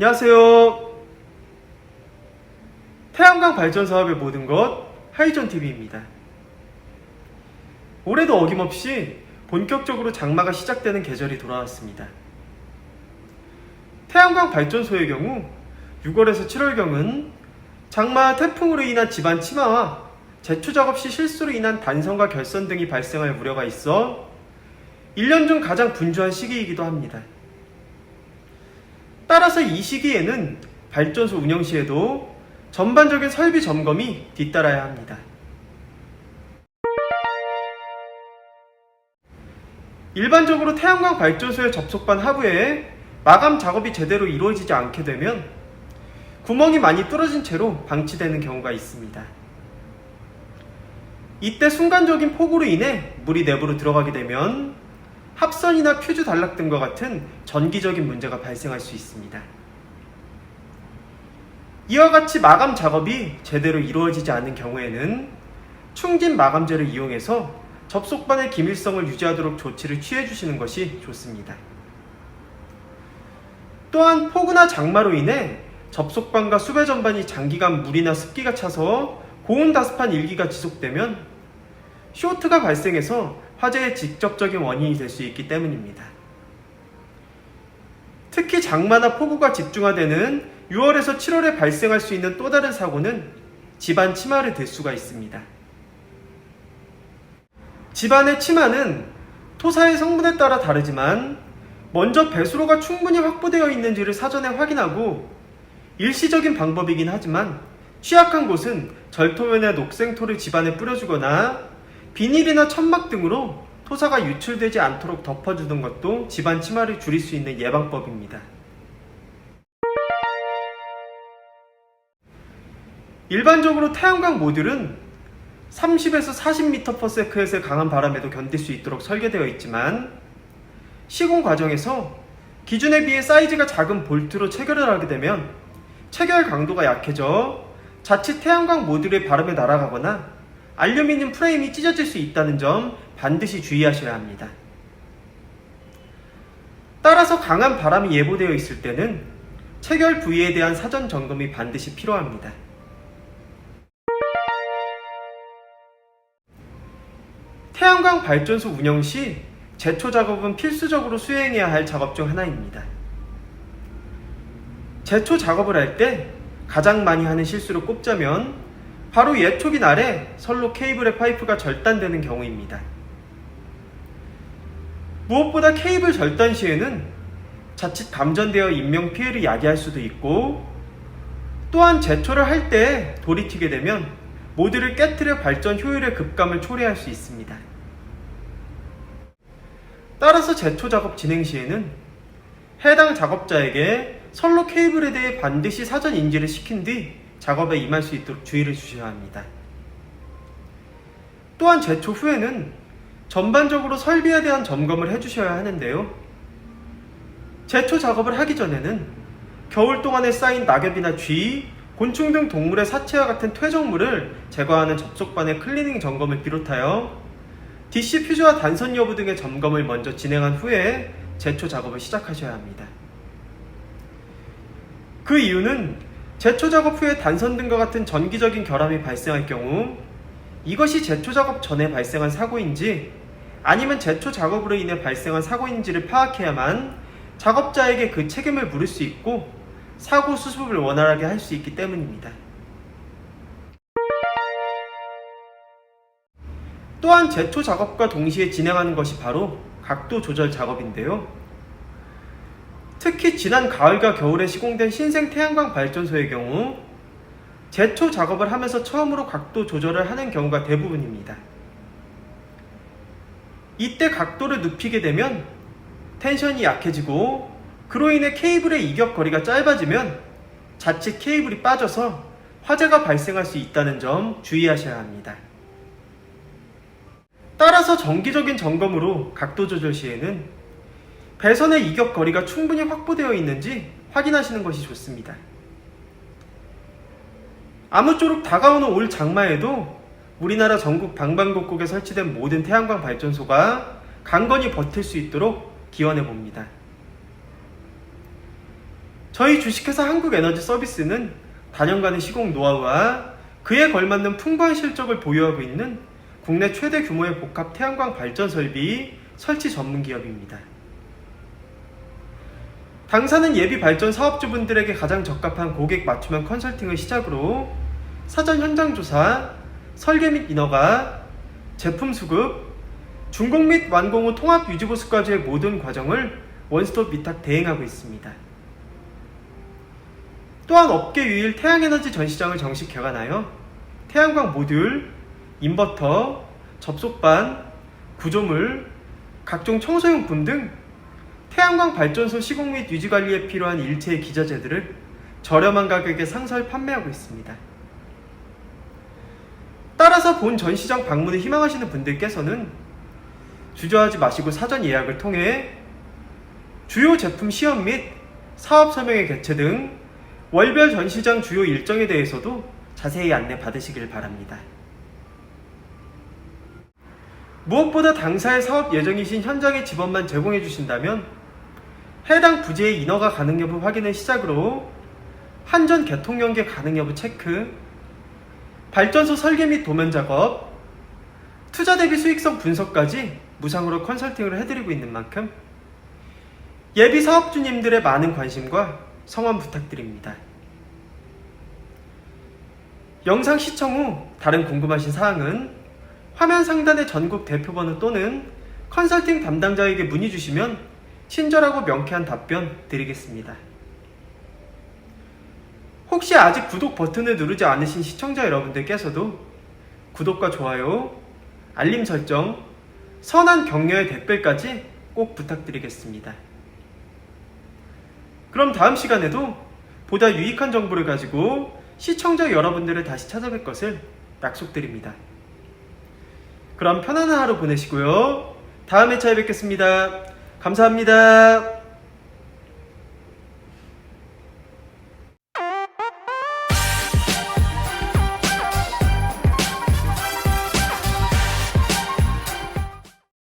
안녕하세요. 태양광 발전 사업의 모든 것 하이존TV입니다. 올해도 어김없이 본격적으로 장마가 시작되는 계절이 돌아왔습니다. 태양광 발전소의 경우 6월에서 7월경은 장마 태풍으로 인한 집안 침하와 제초 작업 시 실수로 인한 단선과 결선 등이 발생할 우려가 있어 1년 중 가장 분주한 시기이기도 합니다. 따라서 이 시기에는 발전소 운영 시에도 전반적인 설비 점검이 뒤따라야 합니다. 일반적으로 태양광 발전소의 접속반 하부에 마감 작업이 제대로 이루어지지 않게 되면 구멍이 많이 뚫어진 채로 방치되는 경우가 있습니다. 이때 순간적인 폭우로 인해 물이 내부로 들어가게 되면 합선이나 퓨즈 단락 등과 같은 전기적인 문제가 발생할 수 있습니다. 이와 같이 마감 작업이 제대로 이루어지지 않는 경우에는 충진 마감재를 이용해서 접속반의 기밀성을 유지하도록 조치를 취해 주시는 것이 좋습니다. 또한 폭우나 장마로 인해 접속반과 수배 전반이 장기간 물이나 습기가 차서 고온 다습한 일기가 지속되면 쇼트가 발생해서 화재의 직접적인 원인이 될 수 있기 때문입니다. 특히 장마나 폭우가 집중화되는 6월에서 7월에 발생할 수 있는 또 다른 사고는 집안 침하를 될 수가 있습니다. 집안의 침하는 토사의 성분에 따라 다르지만 먼저 배수로가 충분히 확보되어 있는지를 사전에 확인하고 일시적인 방법이긴 하지만 취약한 곳은 절토면에 녹생토를 집안에 뿌려주거나 비닐이나 천막 등으로 토사가 유출되지 않도록 덮어주는 것도 집안 침하를 줄일 수 있는 예방법입니다. 일반적으로 태양광 모듈은 30에서 40m/s의 강한 바람에도 견딜 수 있도록 설계되어 있지만 시공 과정에서 기준에 비해 사이즈가 작은 볼트로 체결을 하게 되면 체결 강도가 약해져 자칫 태양광 모듈의 바람에 날아가거나 알루미늄 프레임이 찢어질 수 있다는 점 반드시 주의하셔야 합니다. 따라서 강한 바람이 예보되어 있을 때는 체결 부위에 대한 사전 점검이 반드시 필요합니다. 태양광 발전소 운영 시 제초 작업은 필수적으로 수행해야 할 작업 중 하나입니다. 제초 작업을 할 때 가장 많이 하는 실수를 꼽자면 바로 예초기 아래 선로 케이블의 파이프가 절단되는 경우입니다. 무엇보다 케이블 절단 시에는 자칫 감전되어 인명피해를 야기할 수도 있고 또한 제초를 할 때 돌이 튀게 되면 모듈을 깨트려 발전 효율의 급감을 초래할 수 있습니다. 따라서 제초 작업 진행 시에는 해당 작업자에게 선로 케이블에 대해 반드시 사전 인지를 시킨 뒤 작업에 임할 수 있도록 주의를 주셔야 합니다. 또한 제초 후에는 전반적으로 설비에 대한 점검을 해주셔야 하는데요. 제초 작업을 하기 전에는 겨울 동안에 쌓인 낙엽이나 쥐, 곤충 등 동물의 사체와 같은 퇴적물을 제거하는 접속반의 클리닝 점검을 비롯하여 DC 퓨즈와 단선 여부 등의 점검을 먼저 진행한 후에 제초 작업을 시작하셔야 합니다. 그 이유는 제초 작업 후에 단선 등과 같은 전기적인 결함이 발생할 경우 이것이 제초 작업 전에 발생한 사고인지 아니면 제초 작업으로 인해 발생한 사고인지를 파악해야만 작업자에게 그 책임을 물을 수 있고 사고 수습을 원활하게 할 수 있기 때문입니다. 또한 제초 작업과 동시에 진행하는 것이 바로 각도 조절 작업인데요. 특히 지난 가을과 겨울에 시공된 신생 태양광 발전소의 경우 제초 작업을 하면서 처음으로 각도 조절을 하는 경우가 대부분입니다. 이때 각도를 눕히게 되면 텐션이 약해지고 그로 인해 케이블의 이격거리가 짧아지면 자칫 케이블이 빠져서 화재가 발생할 수 있다는 점 주의하셔야 합니다. 따라서 정기적인 점검으로 각도 조절 시에는 배선의 이격거리가 충분히 확보되어 있는지 확인하시는 것이 좋습니다. 아무쪼록 다가오는 올 장마에도 우리나라 전국 방방곡곡에 설치된 모든 태양광 발전소가 강건히 버틸 수 있도록 기원해 봅니다. 저희 주식회사 한국에너지서비스는 다년간의 시공 노하우와 그에 걸맞는 풍부한 실적을 보유하고 있는 국내 최대 규모의 복합 태양광 발전 설비 설치 전문 기업입니다. 당사는 예비 발전 사업주분들에게 가장 적합한 고객 맞춤형 컨설팅을 시작으로 사전 현장 조사, 설계 및 인허가, 제품 수급, 준공 및 완공 후 통합 유지보수까지의 모든 과정을 원스톱 위탁 대행하고 있습니다. 또한 업계 유일 태양에너지 전시장을 정식 개관하여 태양광 모듈, 인버터, 접속반, 구조물, 각종 청소용품 등 태양광 발전소 시공 및 유지관리에 필요한 일체의 기자재들을 저렴한 가격에 상설 판매하고 있습니다. 따라서 본 전시장 방문을 희망하시는 분들께서는 주저하지 마시고 사전 예약을 통해 주요 제품 시연 및 사업 설명회 개최 등 월별 전시장 주요 일정에 대해서도 자세히 안내 받으시길 바랍니다. 무엇보다 당사의 사업 예정이신 현장의 지번만 제공해 주신다면 해당 부지의 인허가 가능 여부 확인을 시작으로 한전 개통 연계 가능 여부 체크, 발전소 설계 및 도면 작업, 투자 대비 수익성 분석까지 무상으로 컨설팅을 해드리고 있는 만큼 예비 사업주님들의 많은 관심과 성원 부탁드립니다. 영상 시청 후 다른 궁금하신 사항은 화면 상단의 전국 대표번호 또는 컨설팅 담당자에게 문의 주시면 친절하고 명쾌한 답변 드리겠습니다. 혹시 아직 구독 버튼을 누르지 않으신 시청자 여러분들께서도 구독과 좋아요, 알림 설정, 선한 격려의 댓글까지 꼭 부탁드리겠습니다. 그럼 다음 시간에도 보다 유익한 정보를 가지고 시청자 여러분들을 다시 찾아뵐 것을 약속드립니다. 그럼 편안한 하루 보내시고요. 다음 회차에 뵙겠습니다. 감사합니다.